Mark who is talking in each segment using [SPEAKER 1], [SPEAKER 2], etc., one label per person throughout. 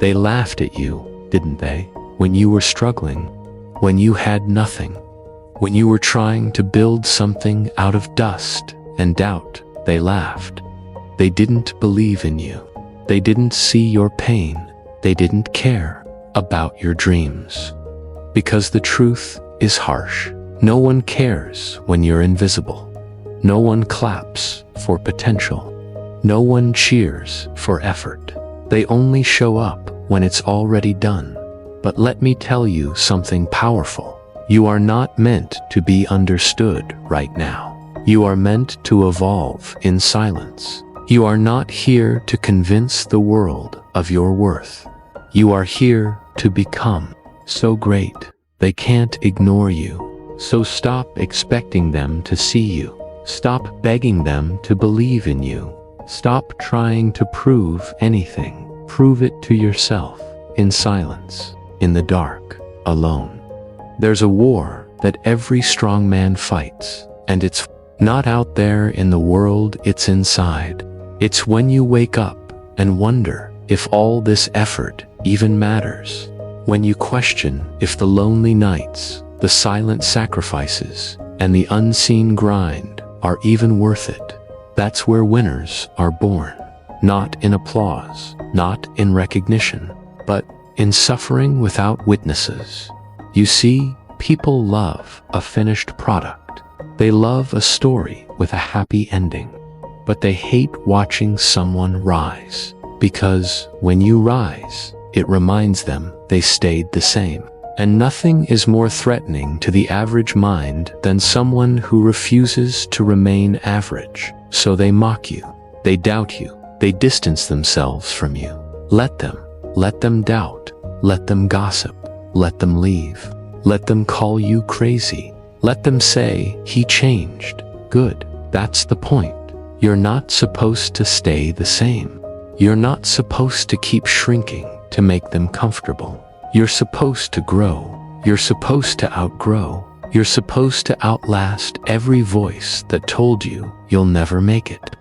[SPEAKER 1] They laughed at you, didn't they? When you were struggling, when you had nothing, when you were trying to build something out of dust and doubt, they laughed. They didn't believe in you. They didn't see your pain. They didn't care about your dreams. Because the truth is harsh. No one cares when you're invisible. No one claps for potential. No one cheers for effort. They only show up when it's already done. But let me tell you something powerful. You are not meant to be understood right now. You are meant to evolve in silence. You are not here to convince the world of your worth. You are here to become so great they can't ignore you. So stop expecting them to see you. Stop begging them to believe in you. Stop trying to prove anything. Prove it to yourself, in silence, in the dark, alone. There's a war that every strong man fights, and it's not out there in the world, it's inside. It's when you wake up and wonder if all this effort even matters. When you question if the lonely nights, the silent sacrifices, and the unseen grind are even worth it. That's where winners are born. Not in applause, not in recognition, but in suffering without witnesses. You see, people love a finished product. They love a story with a happy ending. But they hate watching someone rise. Because when you rise, it reminds them they stayed the same. And nothing is more threatening to the average mind than someone who refuses to remain average. So they mock you, they doubt you, they distance themselves from you. Let them doubt, let them gossip, let them leave, let them call you crazy, let them say, he changed. Good, that's the point. You're not supposed to stay the same. You're not supposed to keep shrinking to make them comfortable. You're supposed to grow. You're supposed to outgrow. You're supposed to outlast every voice that told you you'll never make it.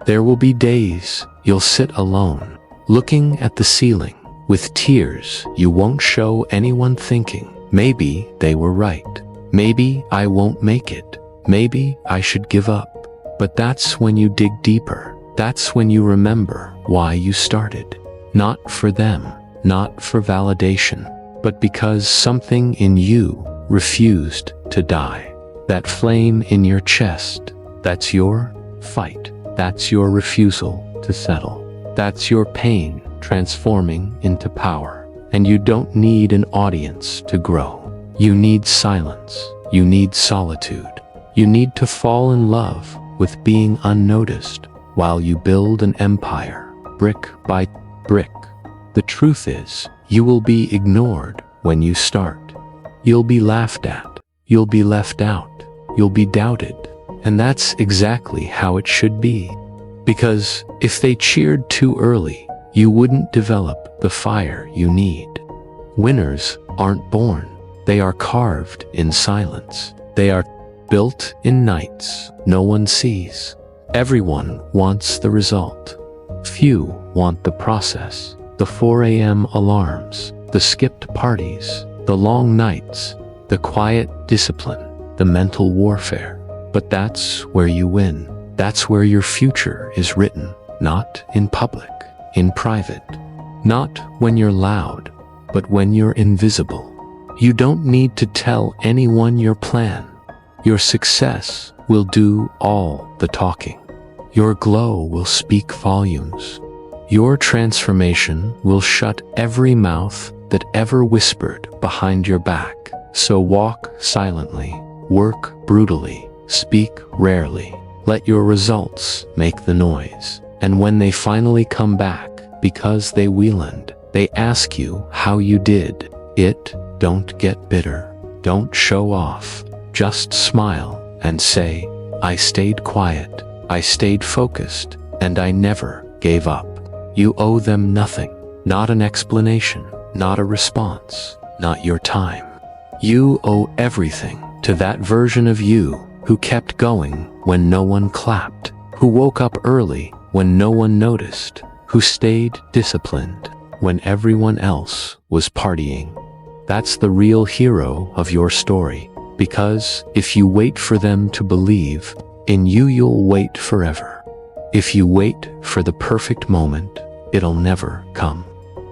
[SPEAKER 1] There will be days you'll sit alone, looking at the ceiling, with tears you won't show anyone, thinking, maybe they were right. Maybe I won't make it. Maybe I should give up. But that's when you dig deeper. That's when you remember why you started. Not for them, not for validation, but because something in you refused to die. That flame in your chest, that's your fight. That's your refusal to settle. That's your pain transforming into power. And you don't need an audience to grow. You need silence. You need solitude. You need to fall in love with being unnoticed while you build an empire, brick by brick. The truth is, you will be ignored when you start. You'll be laughed at. You'll be left out. You'll be doubted. And that's exactly how it should be. Because if they cheered too early, you wouldn't develop the fire you need. Winners aren't born. They are carved in silence. They are built in nights no one sees. Everyone wants the result. Few want the process. The 4 a.m. alarms, the skipped parties, the long nights, the quiet discipline, the mental warfare. But that's where you win. That's where your future is written, not in public, in private. Not when you're loud, but when you're invisible. You don't need to tell anyone your plan. Your success will do all the talking. Your glow will speak volumes. Your transformation will shut every mouth that ever whispered behind your back. So walk silently, work brutally, speak rarely. Let your results make the noise. And when they finally come back, because they wheeland, they ask you how you did it. Don't get bitter. Don't show off. Just smile and say, I stayed quiet, I stayed focused, and I never gave up. You owe them nothing, not an explanation, not a response, not your time. You owe everything to that version of you who kept going when no one clapped, who woke up early when no one noticed, who stayed disciplined when everyone else was partying. That's the real hero of your story, because if you wait for them to believe in you, you'll wait forever. If you wait for the perfect moment, it'll never come.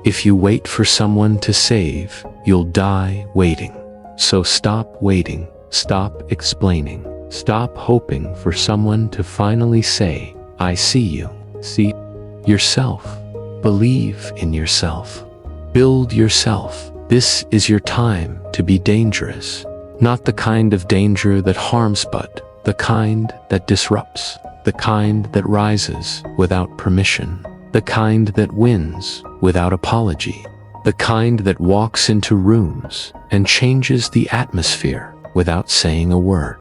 [SPEAKER 1] If you wait for someone to save, you'll die waiting. So stop waiting, stop explaining, stop hoping for someone to finally say, I see you. See yourself. Believe in yourself. Build yourself. This is your time to be dangerous. Not the kind of danger that harms, but the kind that disrupts. The kind that rises without permission. The kind that wins without apology. The kind that walks into rooms and changes the atmosphere without saying a word.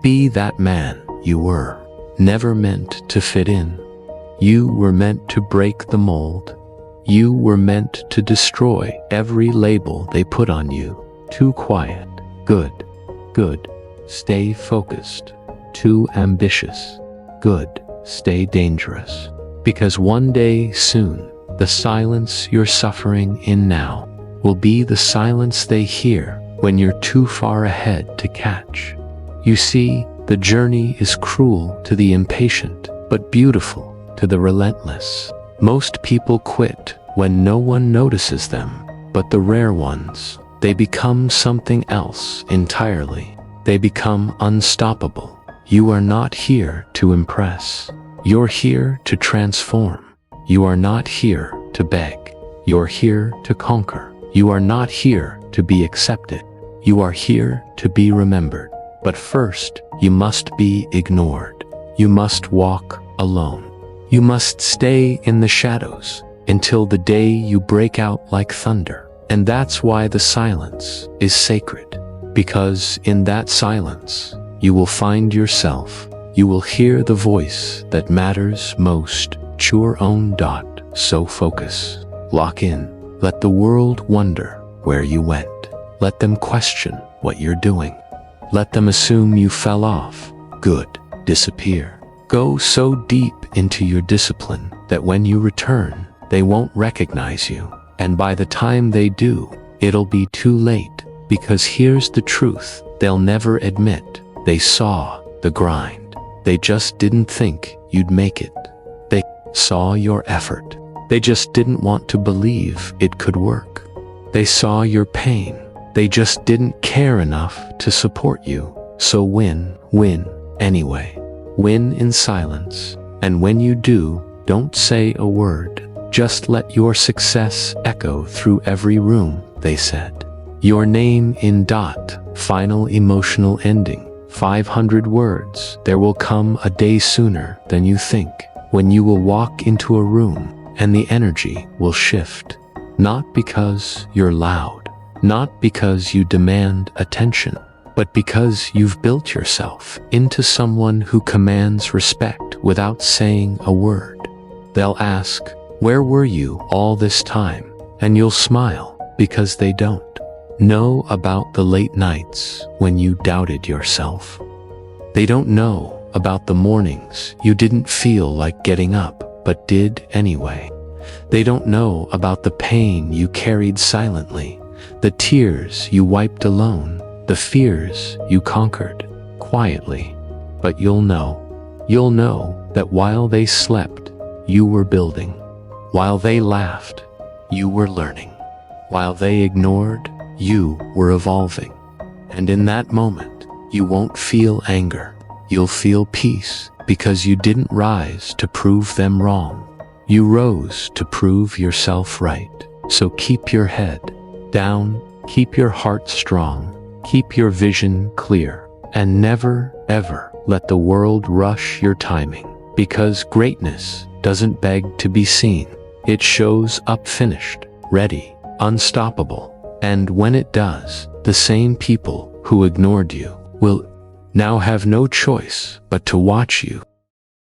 [SPEAKER 1] Be that man you were, never meant to fit in. You were meant to break the mold. You were meant to destroy every label they put on you. Too quiet. Good. Good. Stay focused. Too ambitious. Good. Stay dangerous. Because one day soon, the silence you're suffering in now will be the silence they hear when you're too far ahead to catch. You see, the journey is cruel to the impatient, but beautiful to the relentless. Most people quit when no one notices them, but the rare ones, they become something else entirely. They become unstoppable. You are not here to impress. You're here to transform. You are not here to beg. You're here to conquer. You are not here to be accepted. You are here to be remembered. But first, you must be ignored. You must walk alone. You must stay in the shadows until the day you break out like thunder. And that's why the silence is sacred. Because in that silence, you will find yourself. You will hear the voice that matters most. Your own dot. So focus. Lock in. Let the world wonder where you went. Let them question what you're doing. Let them assume you fell off. Good. Disappear. Go so deep into your discipline that when you return, they won't recognize you. And by the time they do, it'll be too late. Because here's the truth. They'll never admit they saw the grind. They just didn't think you'd make it. They saw your effort. They just didn't want to believe it could work. They saw your pain. They just didn't care enough to support you. So win anyway. Win in silence. And when you do, don't say a word. Just let your success echo through every room, they said. Your name in dot. Final emotional ending. 500 words. There will come a day sooner than you think when you will walk into a room and the energy will shift. Not because you're loud, not because you demand attention, but because you've built yourself into someone who commands respect without saying a word. They'll ask, where were you all this time? And you'll smile because they don't know about the late nights when you doubted yourself. They don't know about the mornings you didn't feel like getting up, but did anyway. They don't know about the pain you carried silently, the tears you wiped alone, the fears you conquered quietly. But you'll know that while they slept, you were building. While they laughed, you were learning. While they ignored, you were evolving. And in that moment, you won't feel anger. You'll feel peace because you didn't rise to prove them wrong. You rose to prove yourself right. So keep your head down, keep your heart strong, keep your vision clear, and never, ever let the world rush your timing. Because greatness doesn't beg to be seen. It shows up finished, ready, unstoppable. And when it does, the same people who ignored you will now have no choice but to watch you